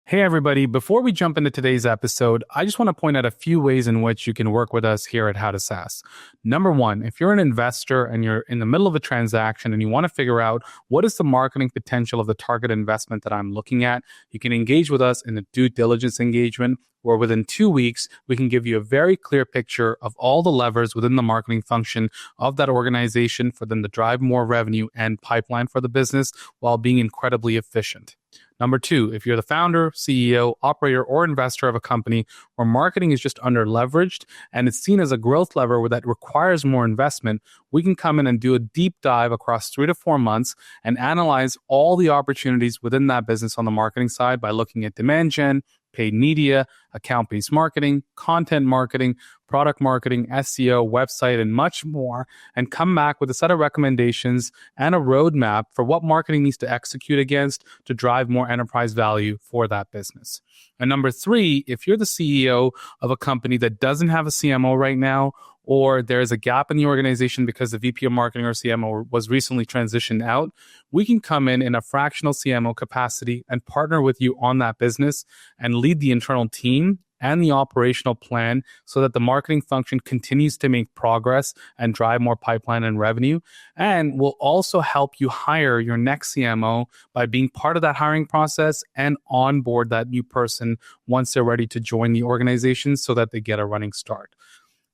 Hey, everybody. Before we jump into today's episode, I just want to point out a few ways in which you can work with us here at How to SaaS. Number one, if you're an investor and you're in the middle of a transaction and you want to figure out what is the marketing potential of the target investment that I'm looking at, you can engage with us in a due diligence engagement where within 2 weeks, we can give you a very clear picture of all the levers within the marketing function of that organization for them to drive more revenue and pipeline for the business while being incredibly efficient. Number two, if you're the founder, CEO, operator, or investor of a company where marketing is just under leveraged and it's seen as a growth lever that requires more investment, we can come in and do a deep dive across 3 to 4 months and analyze all the opportunities within that business on the marketing side by looking at demand gen, paid media, account-based marketing, content marketing, product marketing, SEO, website, and much more, and come back with a set of recommendations and a roadmap for what marketing needs to execute against to drive more enterprise value for that business. And number three, if you're the CEO of a company that doesn't have a CMO right now, or there's a gap in the organization because the VP of marketing or CMO was recently transitioned out, we can come in a fractional CMO capacity and partner with you on that business and lead the internal team and the operational plan so that the marketing function continues to make progress and drive more pipeline and revenue. And we'll also help you hire your next CMO by being part of that hiring process and onboard that new person once they're ready to join the organization so that they get a running start.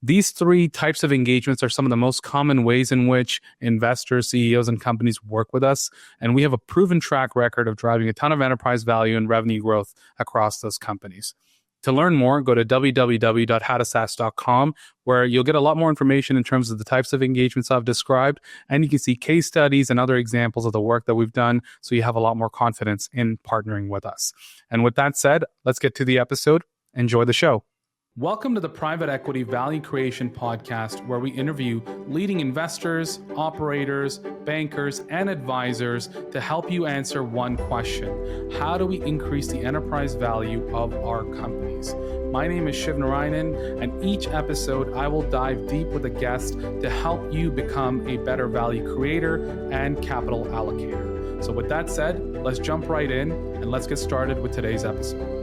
These three types of engagements are some of the most common ways in which investors, CEOs, and companies work with us. And we have a proven track record of driving a ton of enterprise value and revenue growth across those companies. To learn more, go to www.howtosas.com, where you'll get a lot more information in terms of the types of engagements I've described. And you can see case studies and other examples of the work that we've done, so you have a lot more confidence in partnering with us. And with that said, let's get to the episode. Enjoy the show. Welcome to the Private Equity Value Creation Podcast, where we interview leading investors, operators, bankers, and advisors to help you answer one question: how do we increase the enterprise value of our companies? My name is Shiv, and each episode I will dive deep with a guest to help you become a better value creator and capital allocator. So with that said, let's jump right in and let's get started with today's episode.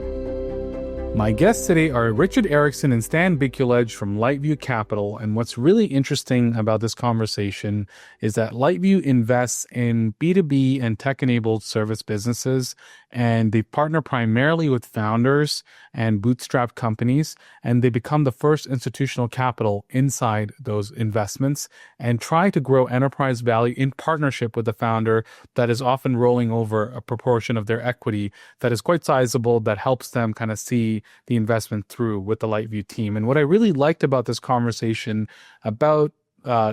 My guests today are Richard Erickson and Stan Bikulege from Lightview Capital. And what's really interesting about this conversation is that Lightview invests in B2B and tech-enabled service businesses, and they partner primarily with founders and bootstrap companies, and they become the first institutional capital inside those investments and try to grow enterprise value in partnership with the founder that is often rolling over a proportion of their equity that is quite sizable, that helps them kind of see the investment through with the Lightview team. And what I really liked about this conversation about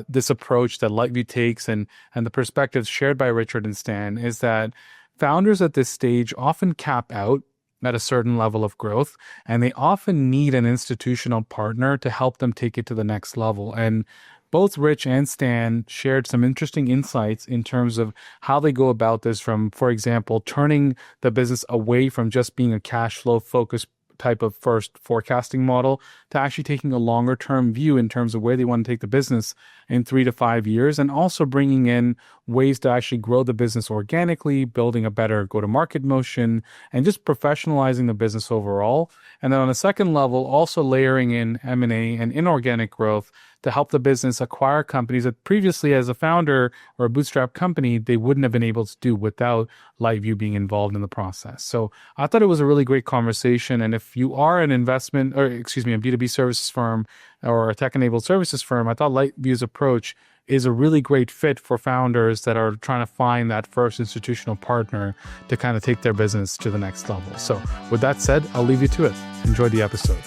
this approach that Lightview takes and the perspectives shared by Richard and Stan is that founders at this stage often cap out at a certain level of growth, and they often need an institutional partner to help them take it to the next level. And both Rich and Stan shared some interesting insights in terms of how they go about this, from, for example, turning the business away from just being a cash flow focused type of first forecasting model to actually taking a longer term view in terms of where they want to take the business in 3 to 5 years, and also bringing in ways to actually grow the business organically, building a better go-to-market motion, and just professionalizing the business overall. And then on a second level, also layering in M&A and inorganic growth to help the business acquire companies that previously, as a founder or a bootstrap company, they wouldn't have been able to do without Lightview being involved in the process. So I thought it was a really great conversation. And if you are an a B2B services firm or a tech-enabled services firm, I thought Lightview's approach is a really great fit for founders that are trying to find that first institutional partner to kind of take their business to the next level. So with that said, I'll leave you to it. Enjoy the episode.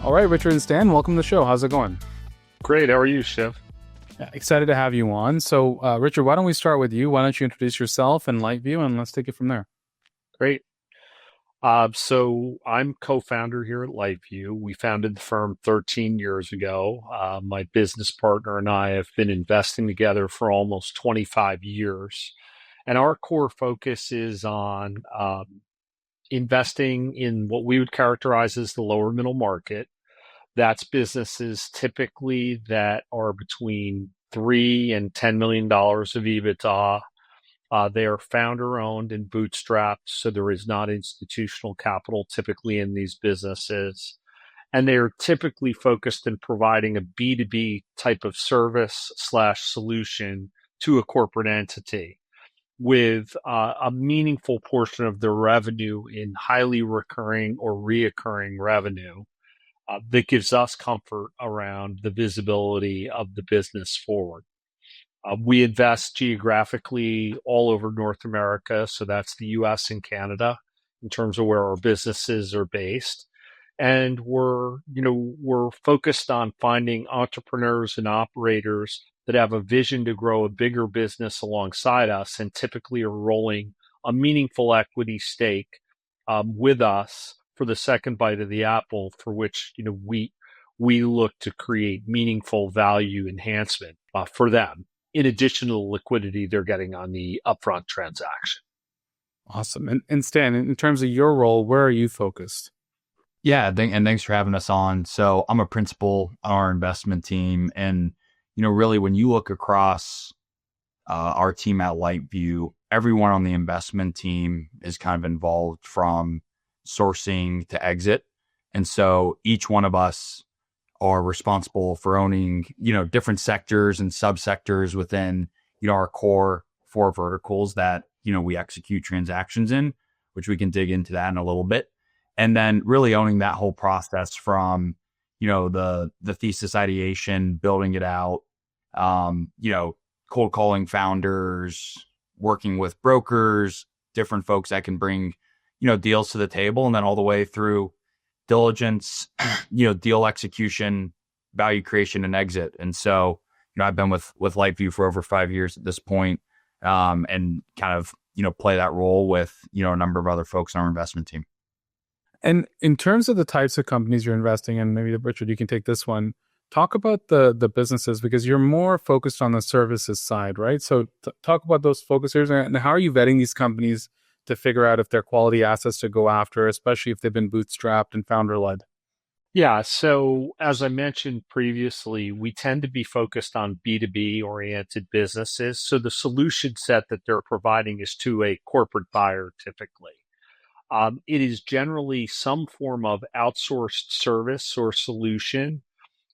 All right, Richard and Stan, welcome to the show. How's it going? Great. How are you, Shiv? Excited to have you on. So, Richard, why don't we start with you? Why don't you introduce yourself and Lightview, and let's take it from there. Great. So I'm co-founder here at Lightview. We founded the firm 13 years ago. My business partner and I have been investing together for almost 25 years. And our core focus is on investing in what we would characterize as the lower middle market. That's businesses typically that are between $3 and $10 million of EBITDA. They are founder owned and bootstrapped, so there is not institutional capital typically in these businesses. And they are typically focused in providing a B2B type of service slash solution to a corporate entity with a meaningful portion of their revenue in highly recurring or reoccurring revenue that gives us comfort around the visibility of the business forward. We invest geographically all over North America, so that's the US and Canada in terms of where our businesses are based. And we're focused on finding entrepreneurs and operators that have a vision to grow a bigger business alongside us and typically are rolling a meaningful equity stake with us for the second bite of the apple, for which we look to create meaningful value enhancement for them, in addition to the liquidity they're getting on the upfront transaction. Awesome. And Stan, in terms of your role, where are you focused? Yeah, and thanks for having us on. So I'm a principal on our investment team, and really when you look across our team at Lightview, everyone on the investment team is kind of involved from sourcing to exit, and so each one of us are responsible for owning different sectors and subsectors within our core 4 verticals that we execute transactions in, which we can dig into that in a little bit. And then really owning that whole process from, the thesis ideation, building it out, cold calling founders, working with brokers, different folks that can bring, deals to the table, and then all the way through diligence, deal execution, value creation, and exit. And so, I've been with Lightview for over 5 years at this point, and kind of, play that role with, a number of other folks on our investment team. And in terms of the types of companies you're investing in, maybe Richard, you can take this one. Talk about the businesses, because you're more focused on the services side, right? So talk about those focus areas, and how are you vetting these companies to figure out if they're quality assets to go after, especially if they've been bootstrapped and founder-led? Yeah, so as I mentioned previously, we tend to be focused on B2B oriented businesses. So the solution set that they're providing is to a corporate buyer typically. It is generally some form of outsourced service or solution.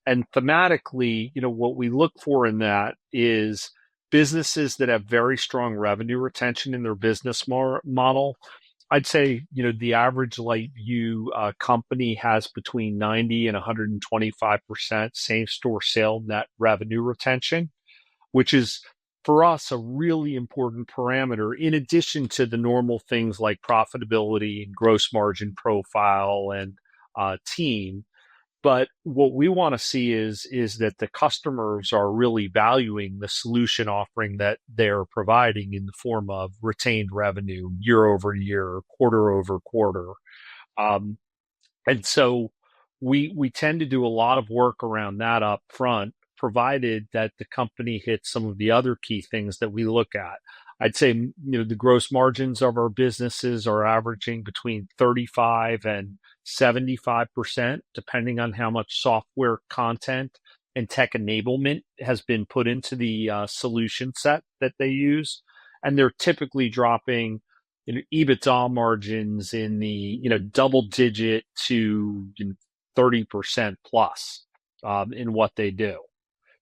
And thematically, what we look for in that is businesses that have very strong revenue retention in their business model. I'd say, the average Lightview company has between 90 and 125% same store sale net revenue retention, which is for us a really important parameter, in addition to the normal things like profitability and gross margin profile and team. But what we want to see is that the customers are really valuing the solution offering that they're providing in the form of retained revenue year over year, quarter over quarter. And so we tend to do a lot of work around that up front, provided that the company hits some of the other key things that we look at. I'd say, the gross margins of our businesses are averaging between 35 and 75%, depending on how much software content and tech enablement has been put into the solution set that they use. And they're typically dropping EBITDA margins in the double digit to 30% plus in what they do.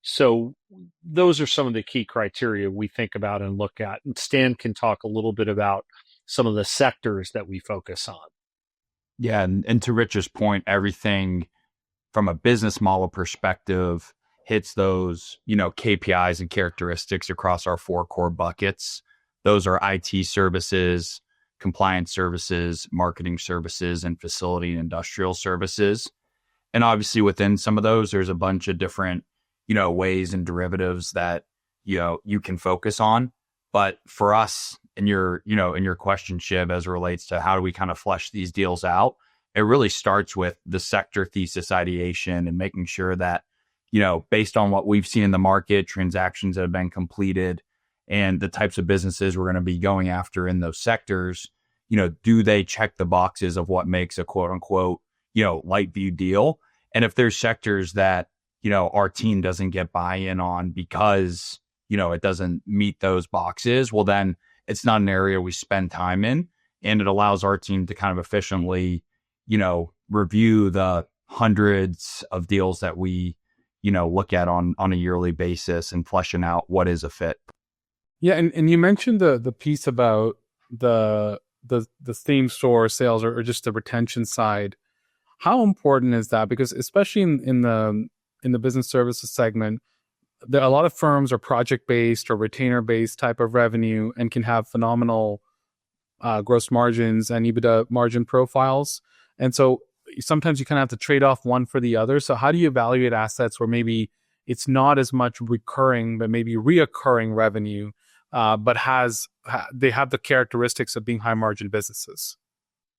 So those are some of the key criteria we think about and look at. And Stan can talk a little bit about some of the sectors that we focus on. Yeah, and to Rich's point, everything from a business model perspective hits those, KPIs and characteristics across our 4 core buckets. Those are IT services, compliance services, marketing services, and facility and industrial services. And obviously within some of those, there's a bunch of different ways and derivatives that, you can focus on. But for us, in your question, Shiv, as it relates to how do we kind of flesh these deals out, it really starts with the sector thesis ideation and making sure that, based on what we've seen in the market, transactions that have been completed, and the types of businesses we're going to be going after in those sectors, do they check the boxes of what makes a quote unquote, Lightview deal? And if there's sectors that our team doesn't get buy-in on because, it doesn't meet those boxes, well, then it's not an area we spend time in. And it allows our team to kind of efficiently, review the hundreds of deals that we, look at on a yearly basis and fleshing out what is a fit. Yeah, and you mentioned the piece about the theme store sales or just the retention side. How important is that? Because especially in the business services segment, there a lot of firms are project based or retainer based type of revenue and can have phenomenal gross margins and EBITDA margin profiles. And so sometimes you kind of have to trade off one for the other. So how do you evaluate assets where maybe it's not as much recurring, but maybe reoccurring revenue, but they have the characteristics of being high margin businesses?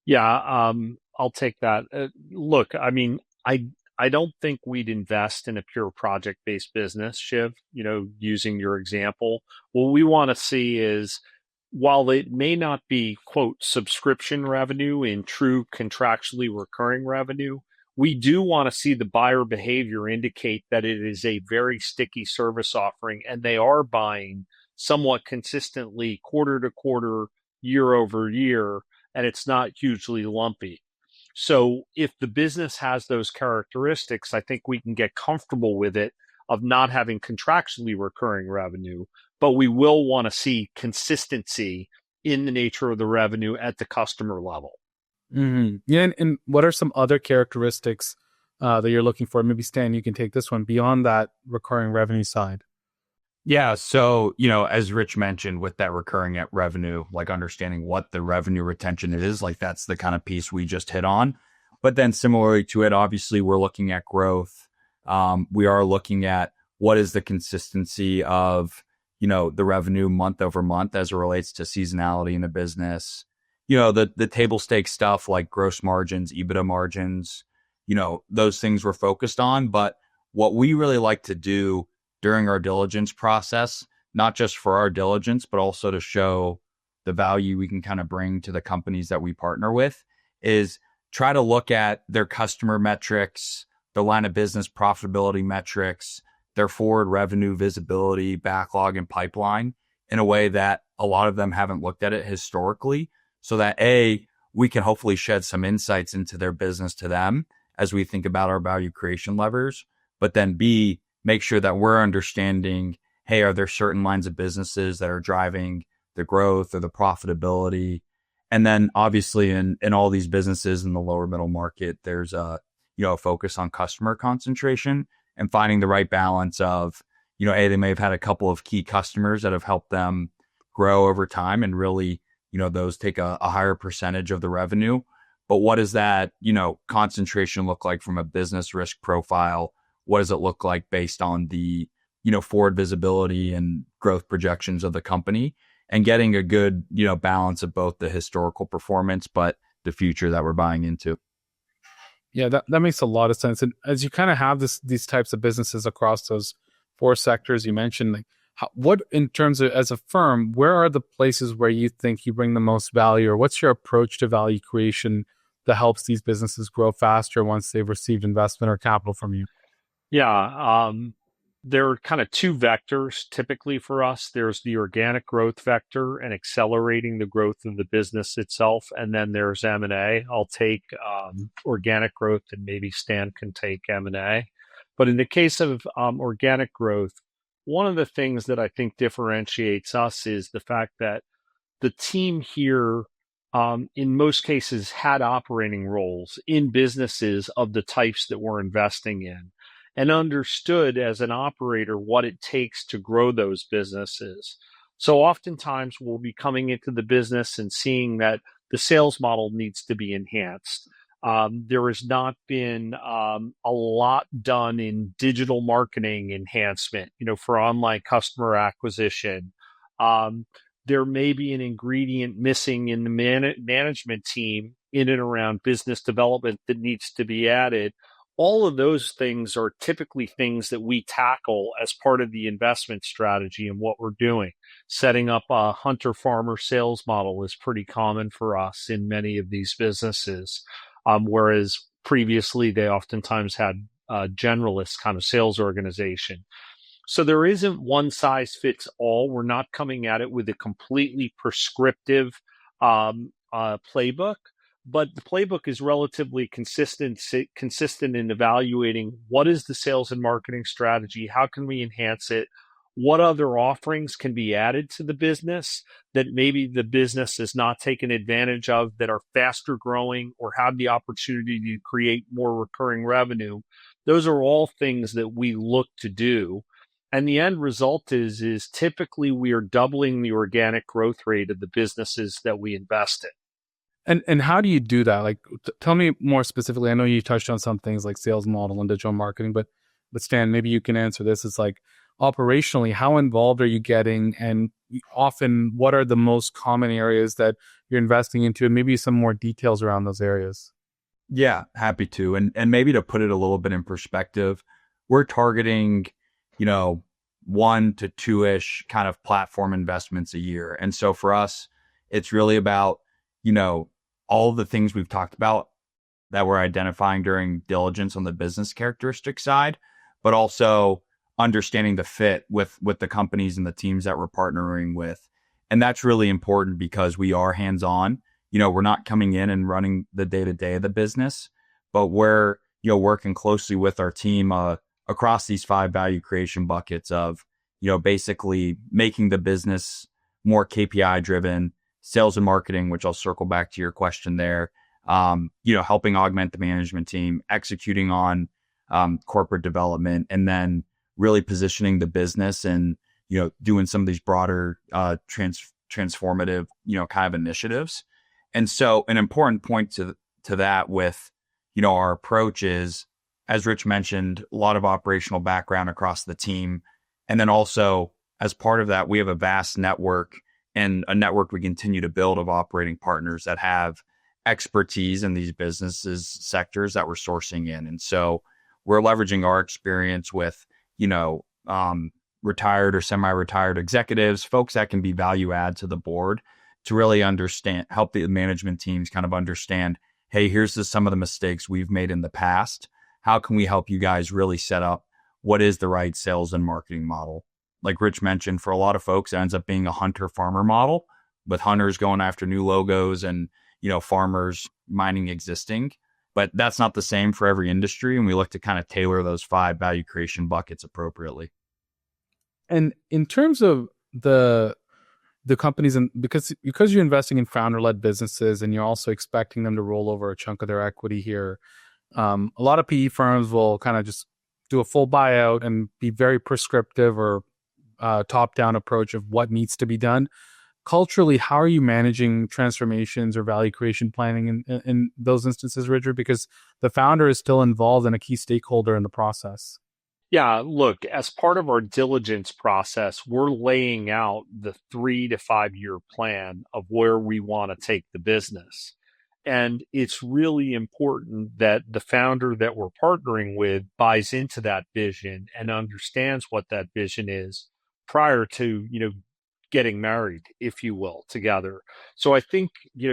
Yeah, I'll take that. Look, I mean, I don't think we'd invest in a pure project-based business, Shiv, using your example. What we want to see is, while it may not be, quote, subscription revenue in true contractually recurring revenue, we do want to see the buyer behavior indicate that it is a very sticky service offering and they are buying somewhat consistently quarter to quarter, year over year, and it's not hugely lumpy. So if the business has those characteristics, I think we can get comfortable with it of not having contractually recurring revenue, but we will want to see consistency in the nature of the revenue at the customer level. Mm-hmm. Yeah, and what are some other characteristics that you're looking for? Maybe Stan, you can take this one beyond that recurring revenue side. Yeah. So, as Rich mentioned with that recurring revenue, like understanding what the revenue retention is, like that's the kind of piece we just hit on. But then similarly to it, obviously we're looking at growth. We are looking at what is the consistency of, the revenue month over month as it relates to seasonality in the business. The table stakes stuff like gross margins, EBITDA margins, those things we're focused on. But what we really like to do during our diligence process, not just for our diligence, but also to show the value we can kind of bring to the companies that we partner with, is try to look at their customer metrics, their line of business profitability metrics, their forward revenue visibility, backlog, and pipeline in a way that a lot of them haven't looked at it historically, so that A, we can hopefully shed some insights into their business to them as we think about our value creation levers, but then B, make sure that we're understanding, hey, are there certain lines of businesses that are driving the growth or the profitability? And then obviously in all these businesses in the lower middle market, there's a focus on customer concentration and finding the right balance of, A, they may have had a couple of key customers that have helped them grow over time and really, those take a higher percentage of the revenue. But what does that, concentration look like from a business risk profile? What does it look like based on the, forward visibility and growth projections of the company, and getting a good, balance of both the historical performance, but the future that we're buying into. Yeah, that makes a lot of sense. And as you kind of have these types of businesses across those four sectors you mentioned, like what in terms of as a firm, where are the places where you think you bring the most value, or what's your approach to value creation that helps these businesses grow faster once they've received investment or capital from you? Yeah, there are kind of two vectors typically for us. There's the organic growth vector and accelerating the growth of the business itself. And then there's M&A. I'll take organic growth, and maybe Stan can take M&A. But in the case of organic growth, one of the things that I think differentiates us is the fact that the team here, in most cases, had operating roles in businesses of the types that we're investing in, and understood as an operator what it takes to grow those businesses. So oftentimes we'll be coming into the business and seeing that the sales model needs to be enhanced. There has not been a lot done in digital marketing enhancement, for online customer acquisition. There may be an ingredient missing in the management team in and around business development that needs to be added. All of those things are typically things that we tackle as part of the investment strategy and what we're doing. Setting up a hunter-farmer sales model is pretty common for us in many of these businesses, whereas previously they oftentimes had generalist kind of sales organization. So there isn't one size fits all. We're not coming at it with a completely prescriptive playbook, but the playbook is relatively consistent in evaluating what is the sales and marketing strategy, how can we enhance it, what other offerings can be added to the business that maybe the business is not taken advantage of, that are faster growing or have the opportunity to create more recurring revenue. Those are all things that we look to do. And the end result is typically we are doubling the organic growth rate of the businesses that we invest in. And how do you do that? Like, tell me more specifically. I know you touched on some things like sales model and digital marketing, but Stan, maybe you can answer this. It's like, operationally, how involved are you getting? And often, what are the most common areas that you're investing into? And maybe some more details around those areas. Yeah, happy to. And maybe to put it a little bit in perspective, we're targeting, 1 to 2-ish kind of platform investments a year. And so for us, it's really about, all the things we've talked about that we're identifying during diligence on the business characteristic side, but also understanding the fit with the companies and the teams that we're partnering with. And that's really important because we are hands-on. We're not coming in and running the day-to-day of the business, but we're, working closely with our team across these 5 value creation buckets of, basically making the business more KPI driven, sales and marketing, which I'll circle back to your question there, helping augment the management team, executing on corporate development, and then really positioning the business and, doing some of these broader transformative, kind of initiatives. And so an important point to that with, our approach is, as Rich mentioned, a lot of operational background across the team. And then also as part of that, we have a vast network and a network we continue to build of operating partners that have expertise in these businesses sectors that we're sourcing in. And so we're leveraging our experience with, retired or semi-retired executives, folks that can be value add to the board to really help the management teams kind of understand, hey, here's some of the mistakes we've made in the past. How can we help you guys really set up what is the right sales and marketing model? Like Rich mentioned, for a lot of folks, it ends up being a hunter-farmer model, with hunters going after new logos and, farmers mining existing. But that's not the same for every industry. And we look to kind of tailor those 5 value creation buckets appropriately. And in terms of the companies, and because you're investing in founder-led businesses and you're also expecting them to roll over a chunk of their equity here, a lot of PE firms will kind of just do a full buyout and be very prescriptive or top-down approach of what needs to be done. Culturally, how are you managing transformations or value creation planning in those instances, Richard? Because the founder is still involved and a key stakeholder in the process. Yeah, look, as part of our diligence process, we're laying out the 3 to 5 year plan of where we want to take the business. And it's really important that the founder that we're partnering with buys into that vision and understands what that vision is prior to, getting married, if you will, together. So I think,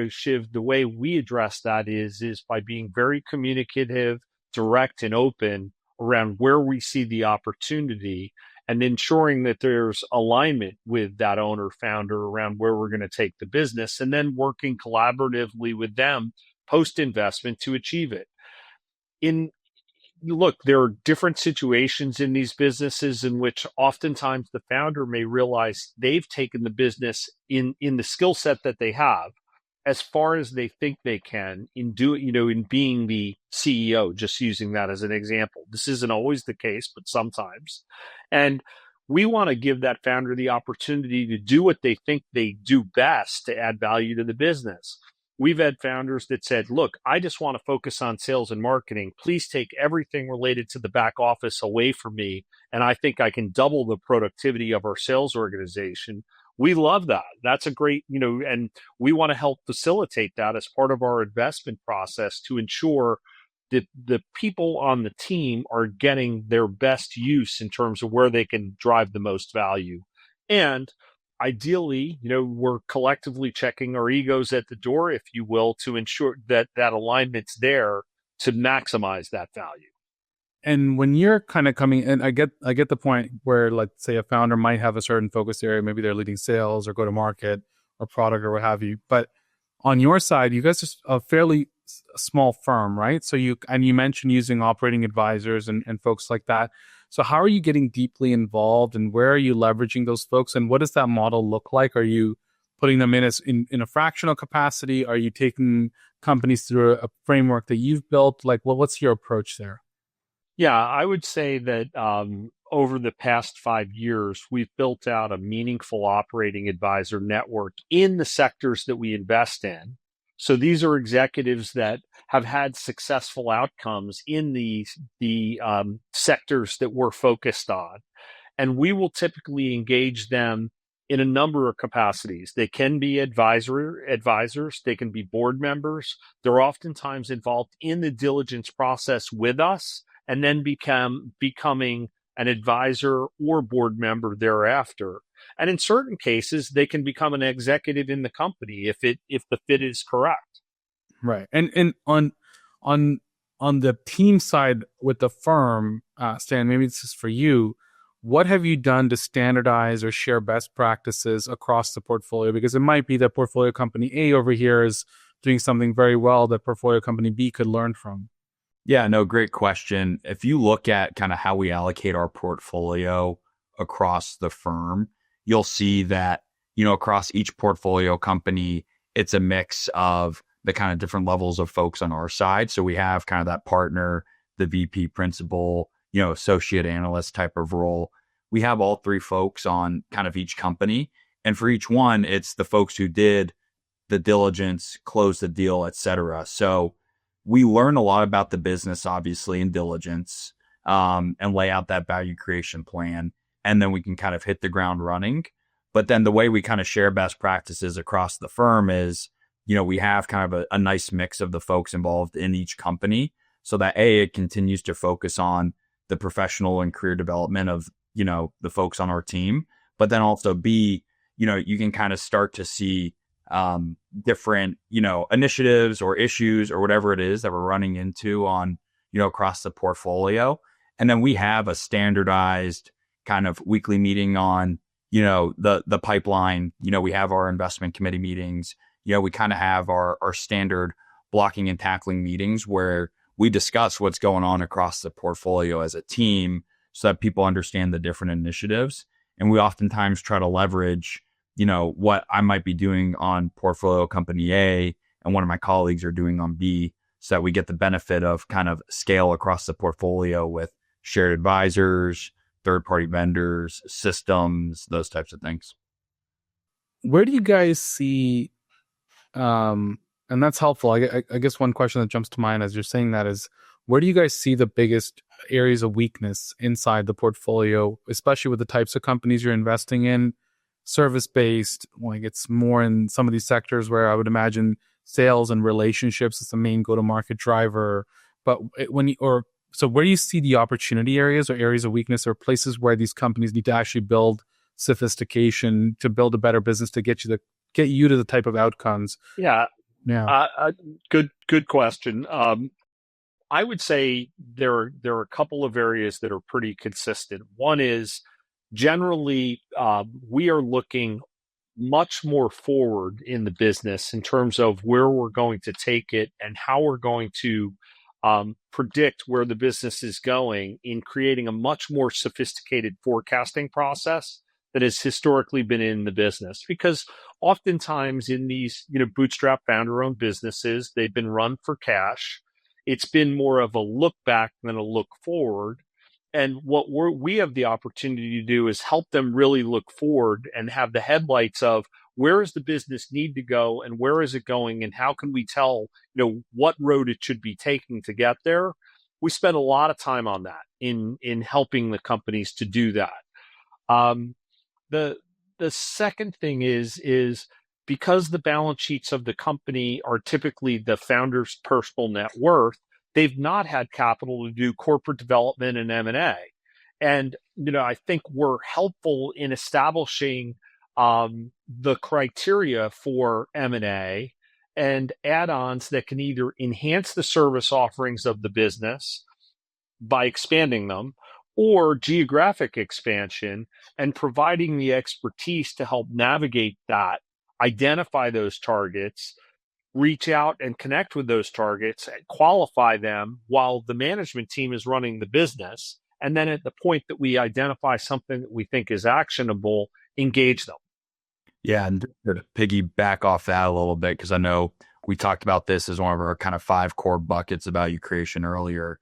Shiv, the way we address that is by being very communicative, direct, and open around where we see the opportunity and ensuring that there's alignment with that owner founder around where we're going to take the business, and then working collaboratively with them post investment to achieve it. Look, there are different situations in these businesses in which oftentimes the founder may realize they've taken the business in the skill set that they have as far as they think they can in being the CEO, just using that as an example. This isn't always the case, but sometimes. And we want to give that founder the opportunity to do what they think they do best to add value to the business. We've had founders that said, look, I just want to focus on sales and marketing. Please take everything related to the back office away from me. And I think I can double the productivity of our sales organization. We love that. That's a great, and we want to help facilitate that as part of our investment process to ensure that the people on the team are getting their best use in terms of where they can drive the most value. And ideally, we're collectively checking our egos at the door, if you will, to ensure that alignment's there to maximize that value. And when you're kind of coming in, I get the point where, let's say, a founder might have a certain focus area. Maybe they're leading sales or go to market or product or what have you. But on your side, you guys are a fairly small firm, right? So you mentioned using operating advisors and folks like that. So how are you getting deeply involved, and where are you leveraging those folks, and what does that model look like? Are you putting them in as in a fractional capacity? Are you taking companies through a framework that you've built? Like, well, what's your approach there? Yeah, I would say that over the past 5 years, we've built out a meaningful operating advisor network in the sectors that we invest in. So these are executives that have had successful outcomes in the sectors that we're focused on. And we will typically engage them in a number of capacities. They can be advisors, they can be board members. They're oftentimes involved in the diligence process with us and then becoming an advisor or board member thereafter. And in certain cases, they can become an executive in the company if the fit is correct. Right. And on on the team side with the firm, Stan, maybe this is for you. What have you done to standardize or share best practices across the portfolio? Because it might be that portfolio company A over here is doing something very well that portfolio company B could learn from. Yeah, no, great question. If you look at kind of how we allocate our portfolio across the firm, you'll see that, across each portfolio company, it's a mix of the kind of different levels of folks on our side. So we have kind of that partner, the VP principal, associate analyst type of role. We have all three folks on kind of each company. And for each one, it's the folks who did the diligence, close the deal, et cetera. So we learn a lot about the business, obviously, in diligence, and lay out that value creation plan. And then we can kind of hit the ground running. But then the way we kind of share best practices across the firm is, we have kind of a nice mix of the folks involved in each company so that it continues to focus on the professional and career development of, the folks on our team. But then also B, you can kind of start to see different, initiatives or issues or whatever it is that we're running into on, across the portfolio. And then we have a standardized kind of weekly meeting on, the pipeline. We have our investment committee meetings. We kind of have our standard blocking and tackling meetings where we discuss what's going on across the portfolio as a team so that people understand the different initiatives. And we oftentimes try to leverage what I might be doing on portfolio company A and one of my colleagues are doing on B so that we get the benefit of kind of scale across the portfolio with shared advisors, third-party vendors, systems, those types of things. Where do you guys see, and that's helpful. I guess one question that jumps to mind as you're saying that is, where do you guys see the biggest areas of weakness inside the portfolio, especially with the types of companies you're investing in? Service-based, like it's more in some of these sectors where I would imagine sales and relationships is the main go-to-market driver. But so where do you see the opportunity areas or areas of weakness or places where these companies need to actually build sophistication to build a better business to get you to the type of outcomes? Yeah. Yeah. Good question. I would say there are a couple of areas that are pretty consistent. One is generally we are looking much more forward in the business in terms of where we're going to take it and how we're going to predict where the business is going in creating a much more sophisticated forecasting process that has historically been in the business. Because oftentimes in these, bootstrap founder-owned businesses, they've been run for cash. It's been more of a look back than a look forward. And what we have the opportunity to do is help them really look forward and have the headlights of where does the business need to go and where is it going and how can we tell, what road it should be taking to get there. We spend a lot of time on that in helping the companies to do that. The second thing is because the balance sheets of the company are typically the founder's personal net worth, they've not had capital to do corporate development and M&A. And, I think we're helpful in establishing the criteria for M&A and add-ons that can either enhance the service offerings of the business by expanding them, or geographic expansion and providing the expertise to help navigate that, identify those targets, reach out and connect with those targets, and qualify them while the management team is running the business. And then at the point that we identify something that we think is actionable, engage them. Yeah, and to piggyback off that a little bit, because I know we talked about this as one of our kind of 5 core buckets of value creation earlier.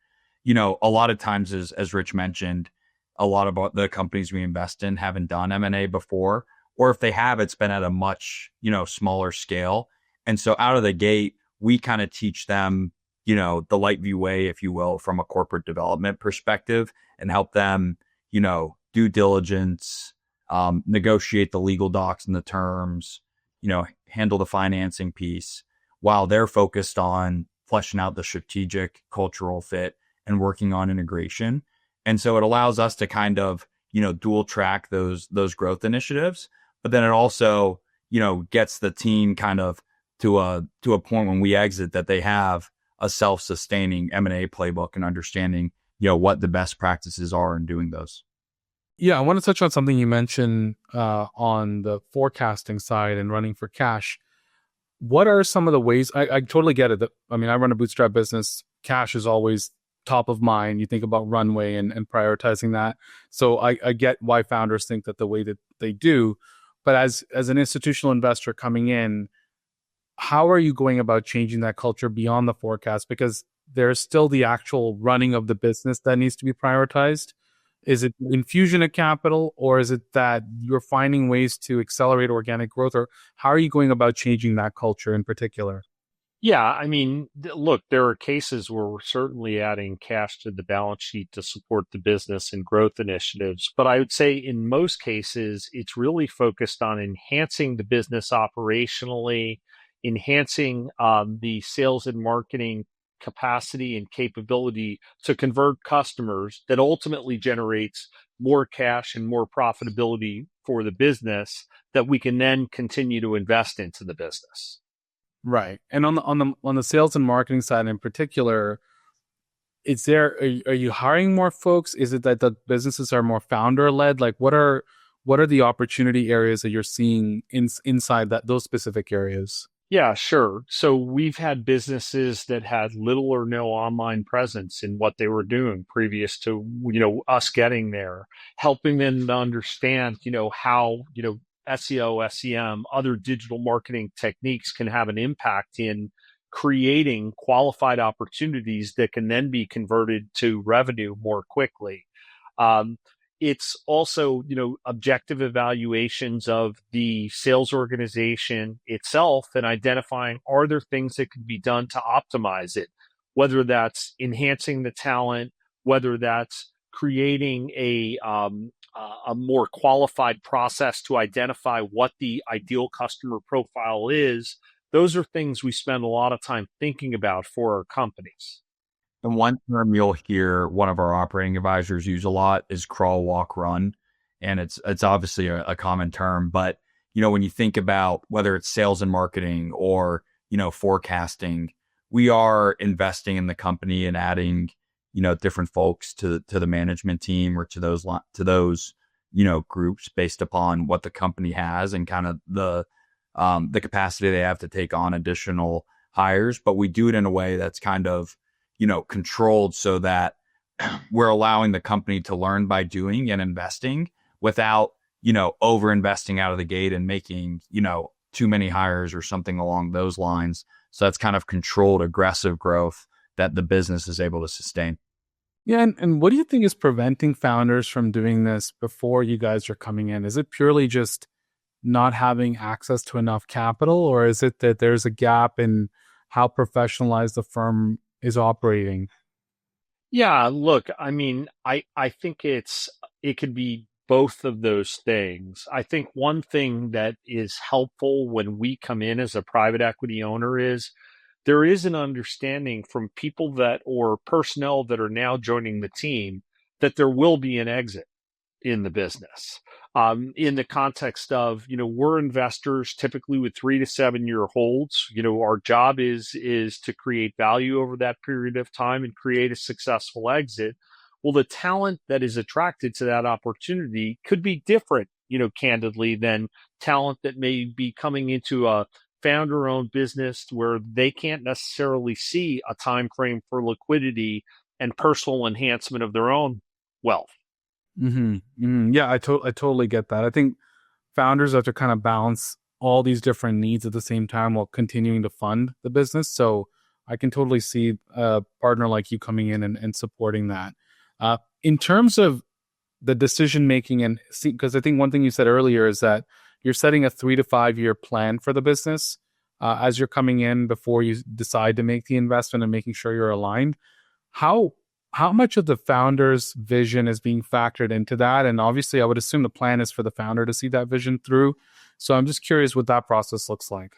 A lot of times, as Rich mentioned, a lot of the companies we invest in haven't done M&A before, or if they have, it's been at a much, smaller scale. And so out of the gate, we kind of teach them, the Lightview way, if you will, from a corporate development perspective, and help them, due diligence, negotiate the legal docs and the terms, handle the financing piece, while they're focused on fleshing out the strategic cultural fit and working on integration. And so it allows us to kind of, dual track those growth initiatives, but then it also, gets the team kind of to a point when we exit that they have a self-sustaining M&A playbook and understanding, what the best practices are in doing those. Yeah, I want to touch on something you mentioned on the forecasting side and running for cash. What are some of the ways? I totally get it. I run a bootstrap business. Cash is always top of mind. You think about runway and prioritizing that. So I get why founders think that the way that they do. But as an institutional investor coming in, how are you going about changing that culture beyond the forecast? Because there's still the actual running of the business that needs to be prioritized. Is it infusion of capital, or is it that you're finding ways to accelerate organic growth, or how are you going about changing that culture in particular? Yeah, look, there are cases where we're certainly adding cash to the balance sheet to support the business and growth initiatives. But I would say in most cases, it's really focused on enhancing the business operationally, enhancing the sales and marketing capacity and capability to convert customers that ultimately generates more cash and more profitability for the business that we can then continue to invest into the business. Right. And on the sales and marketing side in particular, are you hiring more folks? Is it that the businesses are more founder led? Like what are the opportunity areas that you're seeing inside those specific areas? Yeah, sure. So we've had businesses that had little or no online presence in what they were doing previous to, us getting there, helping them to understand, how, SEO, SEM, other digital marketing techniques can have an impact in creating qualified opportunities that can then be converted to revenue more quickly. It's also, objective evaluations of the sales organization itself and identifying, are there things that could be done to optimize it, whether that's enhancing the talent, whether that's creating a more qualified process to identify what the ideal customer profile is. Those are things we spend a lot of time thinking about for our companies. And one term you'll hear one of our operating advisors use a lot is crawl, walk, run. And it's obviously a common term, but when you think about whether it's sales and marketing or, forecasting, we are investing in the company and adding, different folks to the management team or to those groups based upon what the company has and kind of the capacity they have to take on additional hires. But we do it in a way that's kind of, controlled so that we're allowing the company to learn by doing and investing without, over investing out of the gate and making, too many hires or something along those lines. So that's kind of controlled, aggressive growth that the business is able to sustain. Yeah. And what do you think is preventing founders from doing this before you guys are coming in? Is it purely just not having access to enough capital, or is it that there's a gap in how professionalized the firm is operating? Yeah, look, I think it could be both of those things. I think one thing that is helpful when we come in as a private equity owner is there is an understanding from people that or personnel that are now joining the team that there will be an exit. in the business. In the context of, we're investors typically with 3 to 7 year holds. Our job is to create value over that period of time and create a successful exit. Well, the talent that is attracted to that opportunity could be different, candidly, than talent that may be coming into a founder-owned business where they can't necessarily see a time frame for liquidity and personal enhancement of their own wealth. Yeah, I totally get that. I think founders have to kind of balance all these different needs at the same time while continuing to fund the business. So I can totally see a partner like you coming in and supporting that. In terms of the decision making, and because I think one thing you said earlier is that you're setting a 3 to 5 year plan for the business as you're coming in before you decide to make the investment and making sure you're aligned. How much of the founder's vision is being factored into that? And obviously, I would assume the plan is for the founder to see that vision through. So I'm just curious what that process looks like.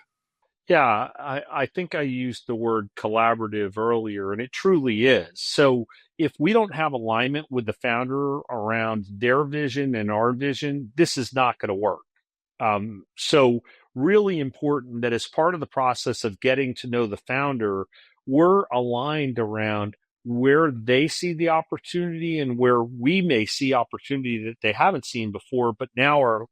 Yeah, I think I used the word collaborative earlier, and it truly is. So if we don't have alignment with the founder around their vision and our vision, this is not going to work. So really important that as part of the process of getting to know the founder, we're aligned around where they see the opportunity and where we may see opportunity that they haven't seen before, but now are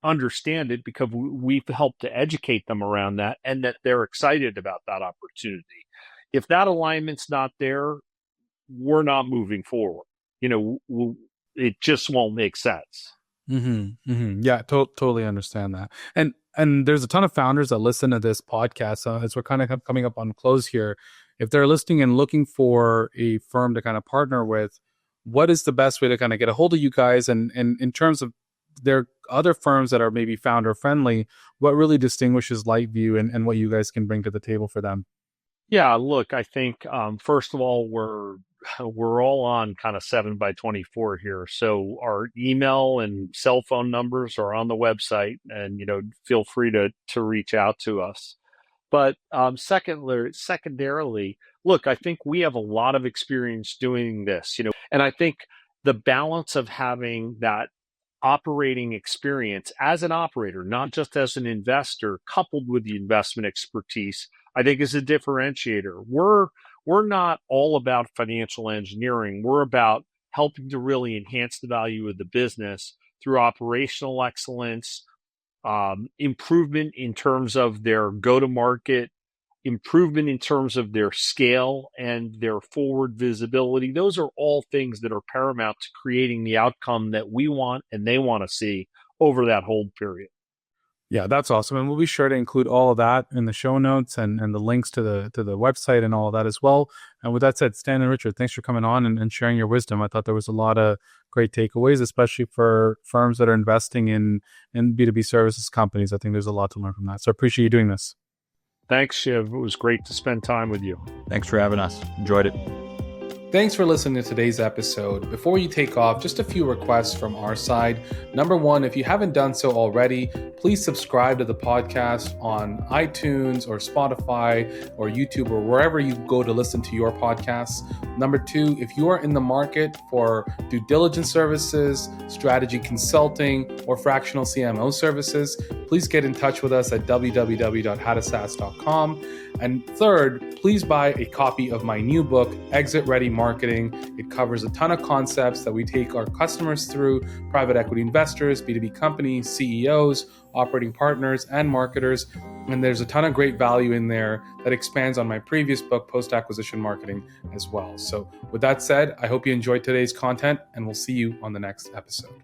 understand it because we've helped to educate them around that and that they're excited about that opportunity. If that alignment's not there, we're not moving forward. It just won't make sense. Yeah, totally understand that. And there's a ton of founders that listen to this podcast as we're kind of coming up on close here. If they're listening and looking for a firm to kind of partner with, what is the best way to kind of get a hold of you guys? And in terms of there are other firms that are maybe founder friendly, what really distinguishes Lightview and what you guys can bring to the table for them? Yeah, look, I think first of all, we're all on kind of 7x24 here. So our email and cell phone numbers are on the website, and feel free to reach out to us. But secondarily, look, I think we have a lot of experience doing this, and I think the balance of having that operating experience as an operator, not just as an investor, coupled with the investment expertise, I think is a differentiator. We're not all about financial engineering. We're about helping to really enhance the value of the business through operational excellence, improvement in terms of their go-to-market, improvement in terms of their scale and their forward visibility. Those are all things that are paramount to creating the outcome that we want and they want to see over that hold period. Yeah, that's awesome. And we'll be sure to include all of that in the show notes and the links to the website and all of that as well. And with that said, Stan and Richard, thanks for coming on and sharing your wisdom. I thought there was a lot of great takeaways, especially for firms that are investing in B2B services companies. I think there's a lot to learn from that. So I appreciate you doing this. Thanks, Shiv. It was great to spend time with you. Thanks for having us. Enjoyed it. Thanks for listening to today's episode. Before you take off, just a few requests from our side. Number one, if you haven't done so already, please subscribe to the podcast on iTunes or Spotify or YouTube or wherever you go to listen to your podcasts. Number two, if you are in the market for due diligence services, strategy consulting, or fractional CMO services, please get in touch with us at www.howtosas.com. And third, please buy a copy of my new book, Exit Ready Marketing. It covers a ton of concepts that we take our customers through, private equity investors, B2B companies, CEOs, operating partners, and marketers. And there's a ton of great value in there that expands on my previous book, Post-Acquisition Marketing, as well. So with that said, I hope you enjoyed today's content, and we'll see you on the next episode.